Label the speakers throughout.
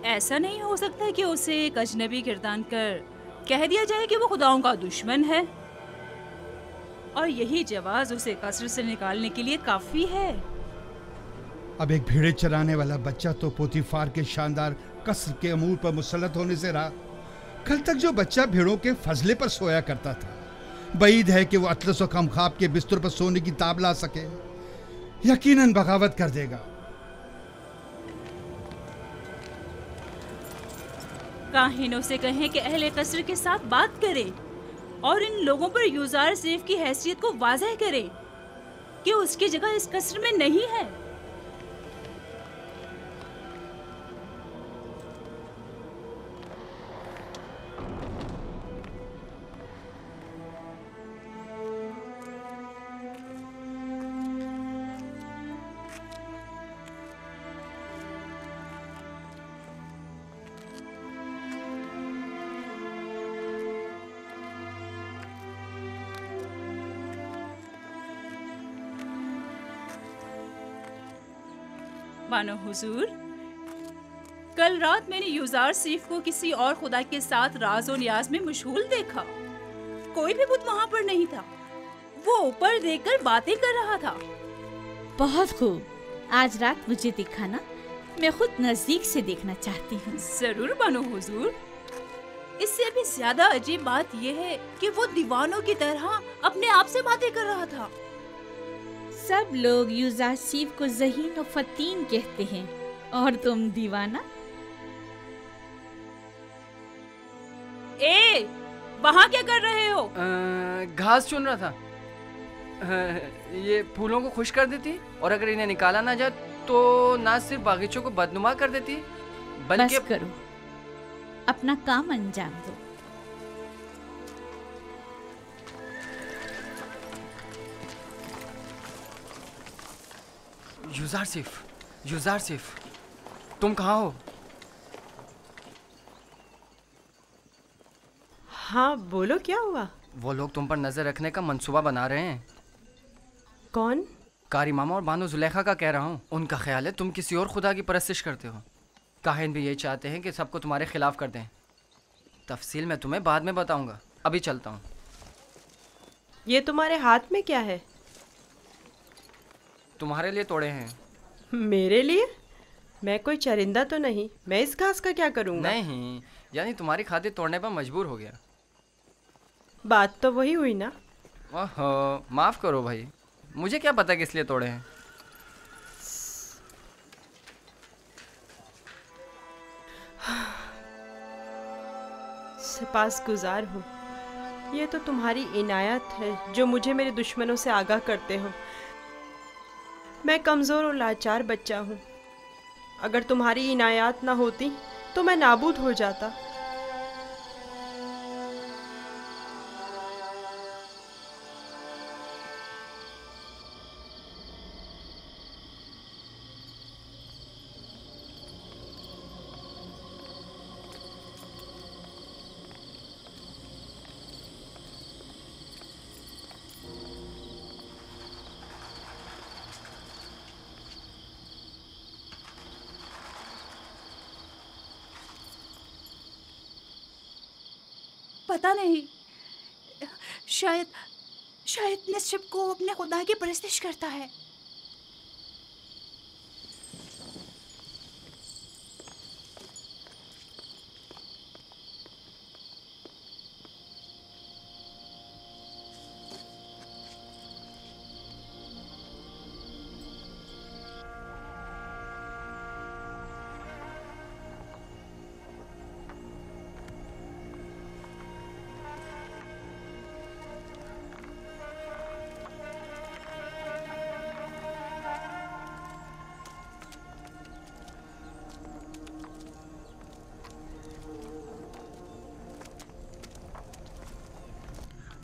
Speaker 1: ऐसा नहीं हो सकता कि उसे एक अजनबी गिरदान कर कह दिया जाए कि वो खुदाओं का दुश्मन है और यही जवाज उसे कसर से निकालने के लिए काफी है।
Speaker 2: अब एक भेड़े चराने वाला बच्चा तो पोतीफार के शानदार कसर के अमूर पर मुसल्लत होने से रहा। कल तक जो बच्चा भेड़ों के फजले पर सोया करता था, बईद है कि वो अतलस और कमखाब के बिस्तर पर सोने की ताब ला सके। यकीनन बगावत कर देगा।
Speaker 1: काहिनों से कहें कि अहले कसर के साथ बात करे और इन लोगों पर यूजार सेफ की हैसियत को वाज़ेह करे कि उसकी जगह इस कसर में नहीं है। मानो हुजूर, कल रात मैंने यूजार सीफ को किसी और खुदा के साथ राज और नियाज में मशगूल देखा। कोई भी बुत वहाँ पर नहीं था। वो ऊपर देखकर बातें कर रहा था।
Speaker 3: बहुत खूब, आज रात मुझे दिखाना, मैं खुद नजदीक से देखना चाहती हूँ।
Speaker 1: जरूर बानो हुजूर। इससे भी ज्यादा अजीब बात यह है कि वो दीवानों की तरह अपने आप से बातें कर रहा था।
Speaker 3: सब लोग यूजासीफ को ज़हीन और फतीन कहते हैं और तुम दीवाना।
Speaker 1: ए, वहाँ क्या कर रहे हो?
Speaker 4: घास चुन रहा था। ये फूलों को खुश कर देती और अगर इन्हें निकाला ना जाए तो ना सिर्फ बागीचों को बदनुमा कर देती बल्कि।
Speaker 3: बस करो, अपना काम अंजाम दो।
Speaker 4: यूजार सिफ, तुम कहाँ हो?
Speaker 5: हाँ बोलो, क्या हुआ?
Speaker 4: वो लोग तुम पर नजर रखने का मंसूबा बना रहे हैं।
Speaker 5: कौन?
Speaker 4: कारी मामा और बानो जुलेखा का कह रहा हूँ। उनका ख्याल है तुम किसी और खुदा की परस्तिश करते हो। काहिन भी यही चाहते हैं कि सबको तुम्हारे खिलाफ कर दें। तफसील मैं तुम्हें बाद में बताऊंगा, अभी चलता हूँ।
Speaker 5: ये तुम्हारे हाथ में क्या है?
Speaker 4: तुम्हारे लिए तोड़े हैं।
Speaker 5: मेरे लिए? मैं कोई चरिंदा तो नहीं, मैं इस घास का क्या करूँगा?
Speaker 4: नहीं, यानी तुम्हारी खातिर तोड़ने पर मजबूर हो गया।
Speaker 5: बात तो वही हुई ना।
Speaker 4: ओहो, माफ़ करो भाई, मुझे क्या पता किस लिए तोड़े हैं।
Speaker 5: सिपासगुजार हूँ। ये तो तुम्हारी इनायत है जो मुझे मेरे दुश्मनों से आगाह करते हो। मैं कमज़ोर और लाचार बच्चा हूँ। अगर तुम्हारी इनायत ना होती तो मैं नाबूद हो जाता।
Speaker 1: पता नहीं, शायद निश्चित को अपने खुदा की परस्तिश करता है।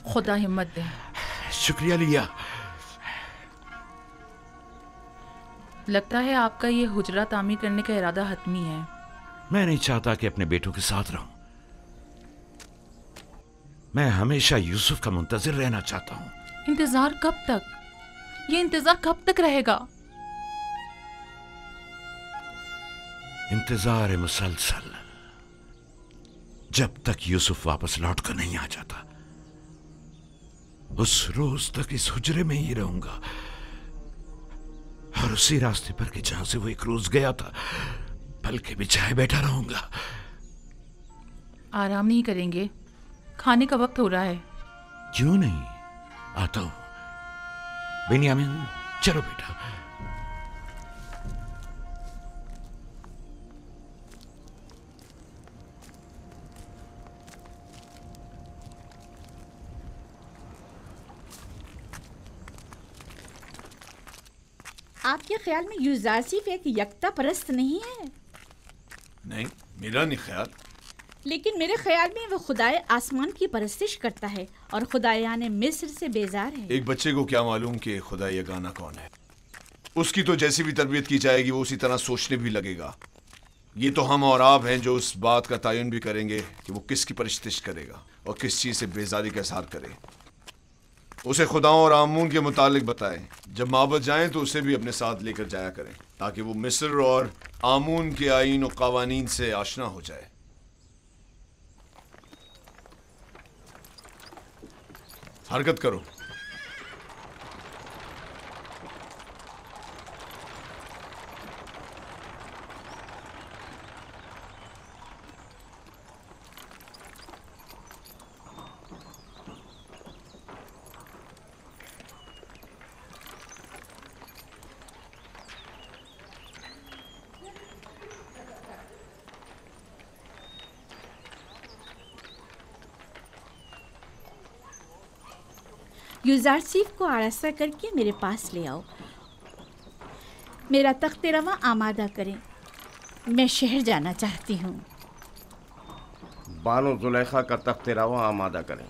Speaker 6: खुदा हिम्मत दे।
Speaker 7: शुक्रिया लिया।
Speaker 6: लगता है आपका ये हुजरा तामीर करने का इरादा हतमी है।
Speaker 7: मैं नहीं चाहता कि अपने बेटों के साथ रहूं। मैं हमेशा यूसुफ का मुंतजिर रहना चाहता हूं।
Speaker 6: इंतजार कब तक? ये इंतजार कब तक रहेगा?
Speaker 7: इंतजार मुसलसल, जब तक यूसुफ वापस लौट कर नहीं आ जाता उस रोज तक इस हुजरे में ही रहूंगा, और उसी रास्ते पर कि जहां से वो एक रोज गया था पलके बिछाए बैठा रहूंगा।
Speaker 6: आराम नहीं करेंगे? खाने का वक्त हो रहा है।
Speaker 7: क्यों नहीं, आता हूं। बेन्यामिन चलो बेटा।
Speaker 3: आपके ख्याल में यूजारसीफ एक यकता परस्त नहीं है?
Speaker 8: नहीं, मेरा नहीं ख्याल।
Speaker 3: लेकिन मेरे ख्याल में वो खुदाए आसमान की परस्तिश करता है और खुदायाने मिस्र से बेजार है।
Speaker 8: एक बच्चे को क्या मालूम कि खुदा यगाना कौन है। उसकी तो जैसी भी तरबियत की जाएगी वो उसी तरह सोचने भी लगेगा। ये तो हम और आप हैं जो उस बात का तयन भी करेंगे कि वो किसकी परस्तिश करेगा और किस चीज़ से बेजारी का इज़हार करे। उसे खुदाओं और आमून के मुतालिक बताएं। जब माबद जाएं तो उसे भी अपने साथ लेकर जाया करें ताकि वो मिस्र और आमून के आईन और कवानीन से आशना हो जाए। हरकत करो।
Speaker 3: यूजारसीफ को आरास्ता करके मेरे पास ले आओ। मेरा तख्त रवा आमादा करें। मैं शहर जाना चाहती हूँ।
Speaker 9: बानो जुलेखा का तख्त रवा आमादा करें।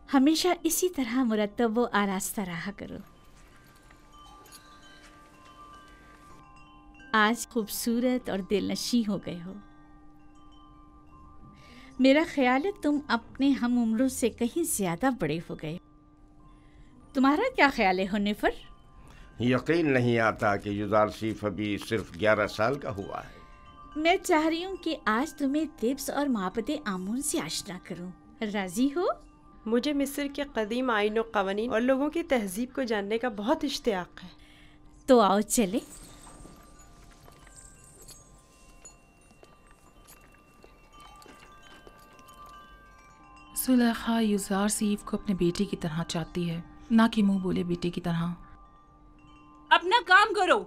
Speaker 3: हमेशा इसी तरह मुरत्तब व आरास्ता रहा करो। आज खूबसूरत और दिलनशी हो गए हो। मेरा ख्याल है तुम अपने हम उम्रों से कहीं ज्यादा बड़े हो गए। तुम्हारा क्या ख्याल है हुनैफर?
Speaker 9: यकीन नहीं आता कि यूजारसीफ अभी सिर्फ 11 साल का हुआ है।
Speaker 3: मैं चाह रही हूँ कि आज तुम्हें तिब्स और माबद आमून से आशना करूँ। राजी हो?
Speaker 5: मुझे मिस्र के कदीम आईन और कवानीन और लोगों की तहजीब को जानने का बहुत इश्तियाक है।
Speaker 3: तो आओ चले।
Speaker 6: सुलेखा यूजारसीफ को अपने बेटे की तरह चाहती है, ना कि मुंह बोले बेटे की तरह।
Speaker 1: अपना काम करो।